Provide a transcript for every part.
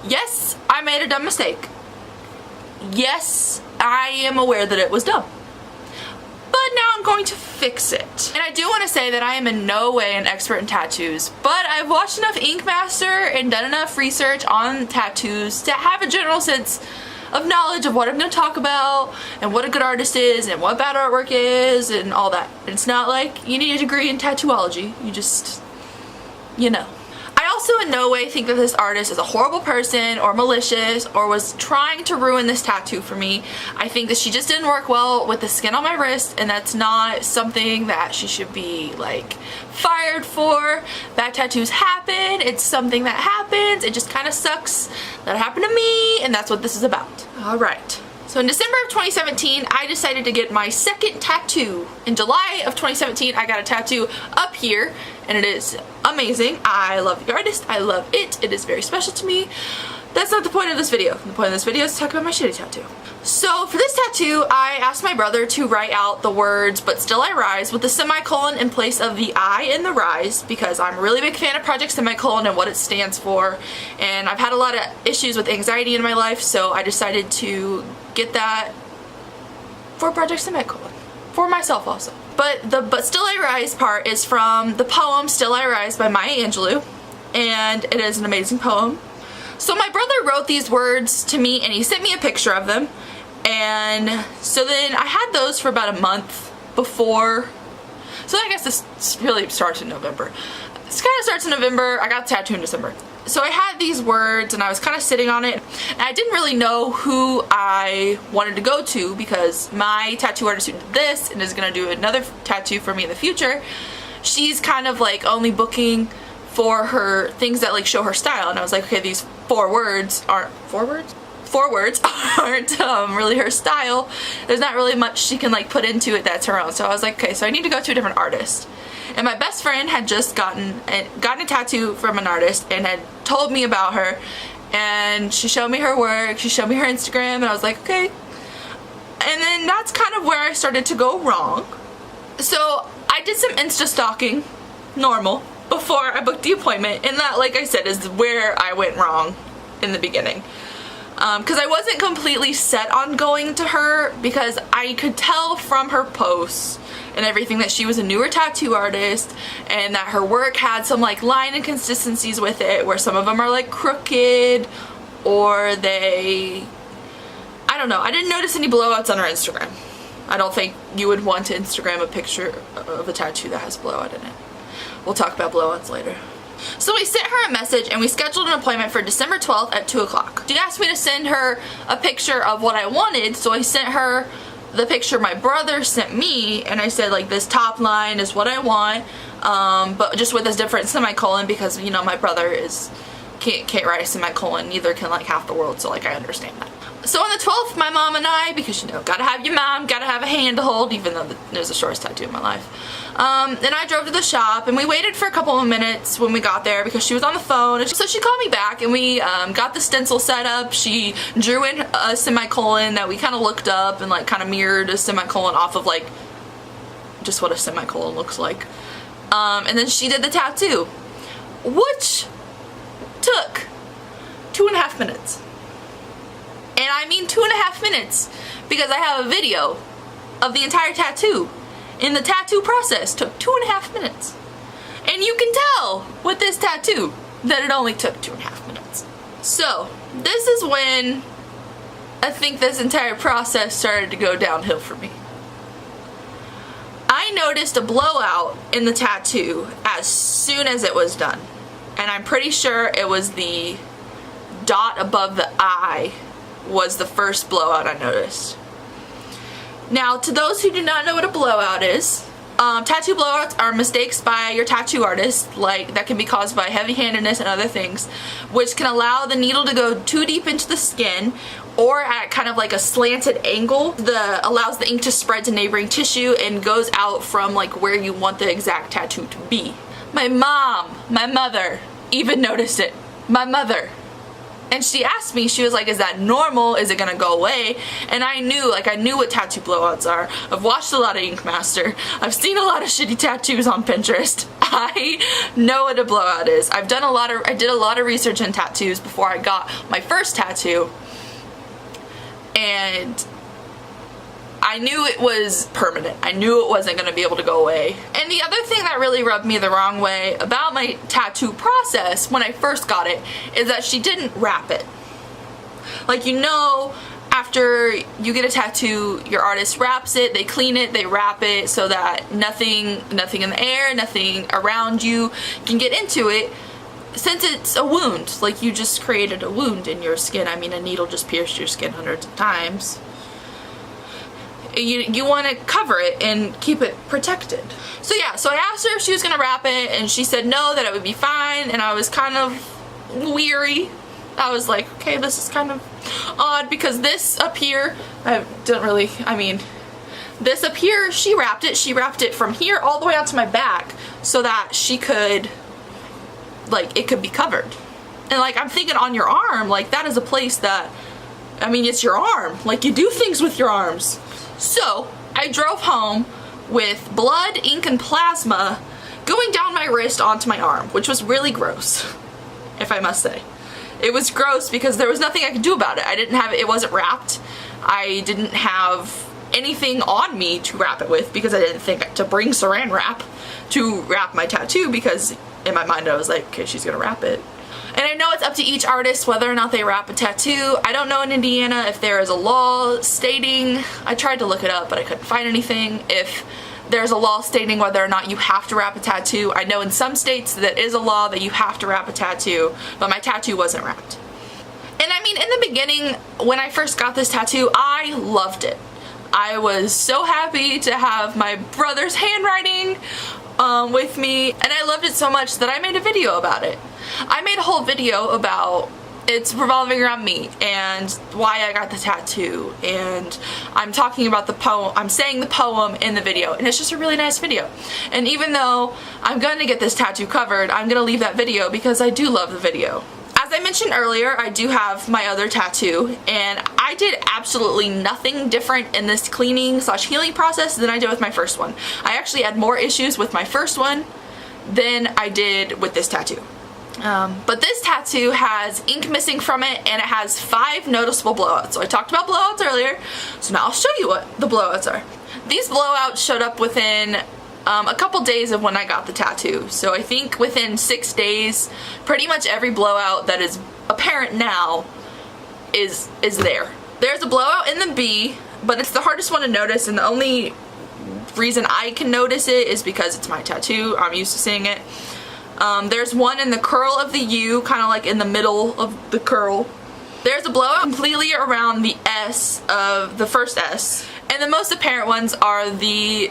Yes, I made a dumb mistake. Yes, I am aware that it was dumb. But now I'm going to fix it. And I do want to say that I am in no way an expert in tattoos, but I've watched enough Ink Master and done enough research on tattoos to have a general sense of knowledge of what I'm going to talk about and what a good artist is and what bad artwork is and all that. And it's not like you need a degree in tattooology. You just, you know. I also in no way think that this artist is a horrible person or malicious or was trying to ruin this tattoo for me. I think that she just didn't work well with the skin on my wrist, and that's not something that she should be like fired for. Bad tattoos happen. It's something that happens. It just kind of sucks that it happened to me, and that's what this is about. Alright. So in December of 2017, I decided to get my second tattoo. In July of 2017, I got a tattoo up here, and it is amazing. I love the artist. I love it. It is very special to me. That's not the point of this video. The point of this video is to talk about my shitty tattoo. So for this tattoo, I asked my brother to write out the words, "But still I rise," with the semicolon in place of the I in the rise, because I'm a really big fan of Project Semicolon and what it stands for. And I've had a lot of issues with anxiety in my life, so I decided to get that for Project Semicolon. For myself also. But the "But Still I Rise" part is from the poem Still I Rise by Maya Angelou, and it is an amazing poem. So my brother wrote these words to me and he sent me a picture of them, and so then I had those for about a month before. So I guess this really starts in November. This kind of starts in November. I got the tattoo in December. So I had these words and I was kind of sitting on it, and I didn't really know who I wanted to go to because my tattoo artist who did this and is going to do another tattoo for me in the future, she's kind of like only booking for her things that like show her style, and I was like, okay, these four words aren't really her style. There's not really much she can like put into it that's her own. So I was like, okay, so I need to go to a different artist. And my best friend had just gotten a tattoo from an artist and had told me about her, and she showed me her work, she showed me her Instagram, and I was like, okay. And then that's kind of where I started to go wrong. So I did some Insta stalking, normal, before I booked the appointment, and that, like I said, is where I went wrong in the beginning. Because I wasn't completely set on going to her, because I could tell from her posts and everything that she was a newer tattoo artist and that her work had some like line inconsistencies with it, where some of them are like crooked or I don't know. I didn't notice any blowouts on her Instagram. I don't think you would want to Instagram a picture of a tattoo that has blowout in it. We'll talk about blowouts later. So we sent her a message and we scheduled an appointment for December 12th at 2 o'clock. She asked me to send her a picture of what I wanted, so I sent her the picture my brother sent me, and I said like, this top line is what I want, but just with this different semicolon, because you know my brother can't write a semicolon, neither can like half the world, so like I understand that. So on the 12th, my mom and I, because you know, gotta have your mom, gotta have a hand to hold, even though it was the shortest tattoo in my life. And I drove to the shop, and we waited for a couple of minutes when we got there because she was on the phone. So she called me back, and we got the stencil set up. She drew in a semicolon that we kind of looked up and like kind of mirrored a semicolon off of like just what a semicolon looks like. And then she did the tattoo, which took 2.5 minutes. And I mean 2.5 minutes because I have a video of the entire tattoo. And the tattoo process took 2.5 minutes. And you can tell with this tattoo that it only took 2.5 minutes. So this is when I think this entire process started to go downhill for me. I noticed a blowout in the tattoo as soon as it was done. And I'm pretty sure it was the dot above the I was the first blowout I noticed. Now, to those who do not know what a blowout is, tattoo blowouts are mistakes by your tattoo artist, like that can be caused by heavy-handedness and other things, which can allow the needle to go too deep into the skin or at kind of like a slanted angle that allows the ink to spread to neighboring tissue and goes out from like where you want the exact tattoo to be. My mother even noticed it. My mother. And she asked me, she was like, is that normal? Is it gonna go away? And I knew what tattoo blowouts are. I've watched a lot of Ink Master. I've seen a lot of shitty tattoos on Pinterest. I know what a blowout is. I did a lot of research in tattoos before I got my first tattoo. And I knew it was permanent. I knew it wasn't going to be able to go away. And the other thing that really rubbed me the wrong way about my tattoo process when I first got it is that she didn't wrap it. Like, you know, after you get a tattoo, your artist wraps it, they clean it, they wrap it so that nothing in the air, nothing around you can get into it. Since it's a wound, like you just created a wound in your skin. I mean, a needle just pierced your skin hundreds of times. You want to cover it and keep it protected. So yeah, so I asked her if she was going to wrap it, and she said no, that it would be fine, and I was kind of weary. I was like, okay, this is kind of odd, because this up here, this up here, she wrapped it from here all the way onto my back so that she could, like, it could be covered. And like, I'm thinking on your arm, like, that is a place that, I mean, it's your arm. Like, you do things with your arms. So I drove home with blood, ink, and plasma going down my wrist onto my arm, which was really gross, if I must say. It was gross because there was nothing I could do about it. It wasn't wrapped. I didn't have anything on me to wrap it with because I didn't think to bring saran wrap to wrap my tattoo, because in my mind I was like, okay, she's gonna wrap it. And I know it's up to each artist whether or not they wrap a tattoo. I don't know in Indiana if there is a law stating, I tried to look it up but I couldn't find anything, if there's a law stating whether or not you have to wrap a tattoo. I know in some states that is a law that you have to wrap a tattoo, but my tattoo wasn't wrapped. And I mean, in the beginning, when I first got this tattoo, I loved it. I was so happy to have my brother's handwriting with me, and I loved it so much that I made a video about it. I made a whole video about it's revolving around me and why I got the tattoo, and I'm talking about the poem, I'm saying the poem in the video, and it's just a really nice video. And even though I'm going to get this tattoo covered, I'm going to leave that video because I do love the video. As I mentioned earlier, I do have my other tattoo, and I did absolutely nothing different in this cleaning / healing process than I did with my first one. I actually had more issues with my first one than I did with this tattoo. But this tattoo has ink missing from it, and it has 5 noticeable blowouts. So I talked about blowouts earlier, so now I'll show you what the blowouts are. These blowouts showed up within a couple days of when I got the tattoo. So I think within 6 days, pretty much every blowout that is apparent now is there. There's a blowout in the B, but it's the hardest one to notice, and the only reason I can notice it is because it's my tattoo. I'm used to seeing it. There's one in the curl of the U, kind of like in the middle of the curl. There's a blowout completely around the S of the first S. And the most apparent ones are the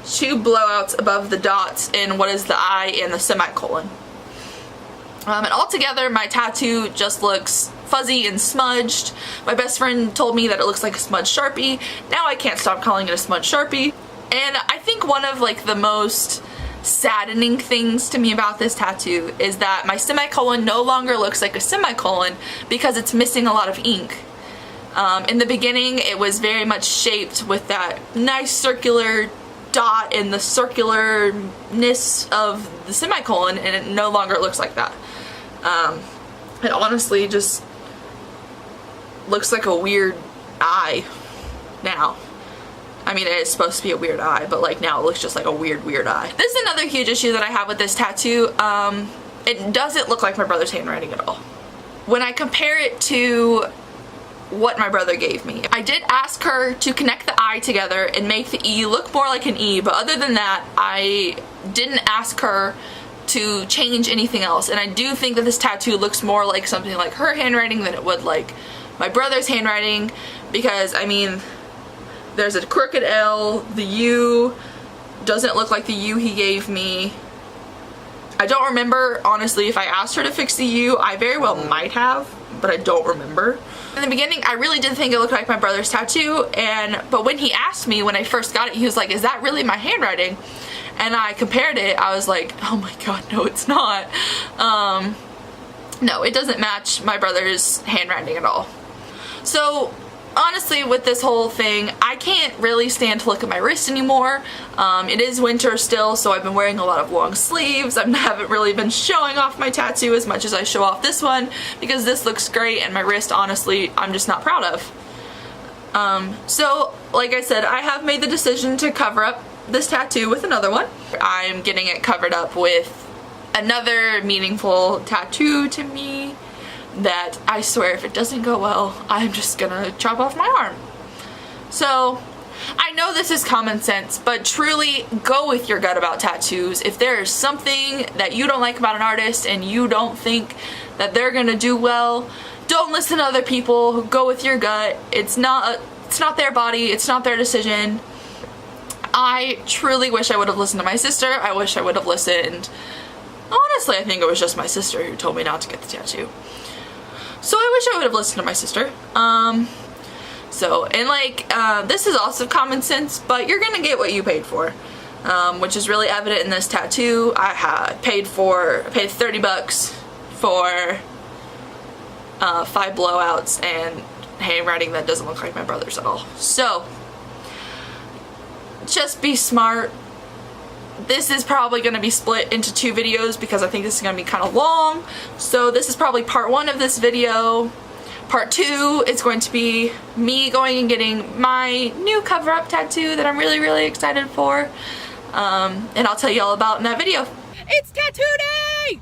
2 blowouts above the dots in what is the I and the semicolon. And altogether, my tattoo just looks fuzzy and smudged. My best friend told me that it looks like a smudged Sharpie. Now I can't stop calling it a smudged Sharpie. And I think one of like the most saddening things to me about this tattoo is that my semicolon no longer looks like a semicolon because it's missing a lot of ink. In the beginning, it was very much shaped with that nice circular dot and the circularness of the semicolon, and it no longer looks like that. It honestly just looks like a weird eye now. I mean, it's supposed to be a weird eye, but like now it looks just like a weird eye. This is another huge issue that I have with this tattoo. It doesn't look like my brother's handwriting at all. When I compare it to what my brother gave me, I did ask her to connect the I together and make the E look more like an E, but other than that, I didn't ask her to change anything else. And I do think that this tattoo looks more like something like her handwriting than it would like my brother's handwriting, because I mean, there's a crooked L, the U doesn't look like the U he gave me. I don't remember, honestly, if I asked her to fix the U. I very well might have, but I don't remember. In the beginning, I really did think it looked like my brother's tattoo, but when he asked me when I first got it, he was like, is that really my handwriting? And I compared it, I was like, oh my god, no it's not. No, it doesn't match my brother's handwriting at all. So honestly, with this whole thing, I can't really stand to look at my wrist anymore. It is winter still, so I've been wearing a lot of long sleeves. I haven't really been showing off my tattoo as much as I show off this one, because this looks great and my wrist, honestly, I'm just not proud of. So like I said, I have made the decision to cover up this tattoo with another one. I'm getting it covered up with another meaningful tattoo to me that I swear if it doesn't go well, I'm just gonna chop off my arm. So I know this is common sense, but truly go with your gut about tattoos. If there is something that you don't like about an artist and you don't think that they're gonna do well, don't listen to other people. Go with your gut. It's not their body, it's not their decision. I truly wish I would have listened to my sister. I wish I would have listened. Honestly, I think it was just my sister who told me not to get the tattoo. So I wish I would have listened to my sister. This is also common sense, but you're gonna get what you paid for, which is really evident in this tattoo. I paid 30 bucks for 5 blowouts and handwriting that doesn't look like my brother's at all. So just be smart. This is probably going to be split into 2 videos because I think this is going to be kind of long. So this is probably part 1 of this video. Part 2 is going to be me going and getting my new cover-up tattoo that I'm really, really excited for. And I'll tell you all about in that video. It's tattoo day!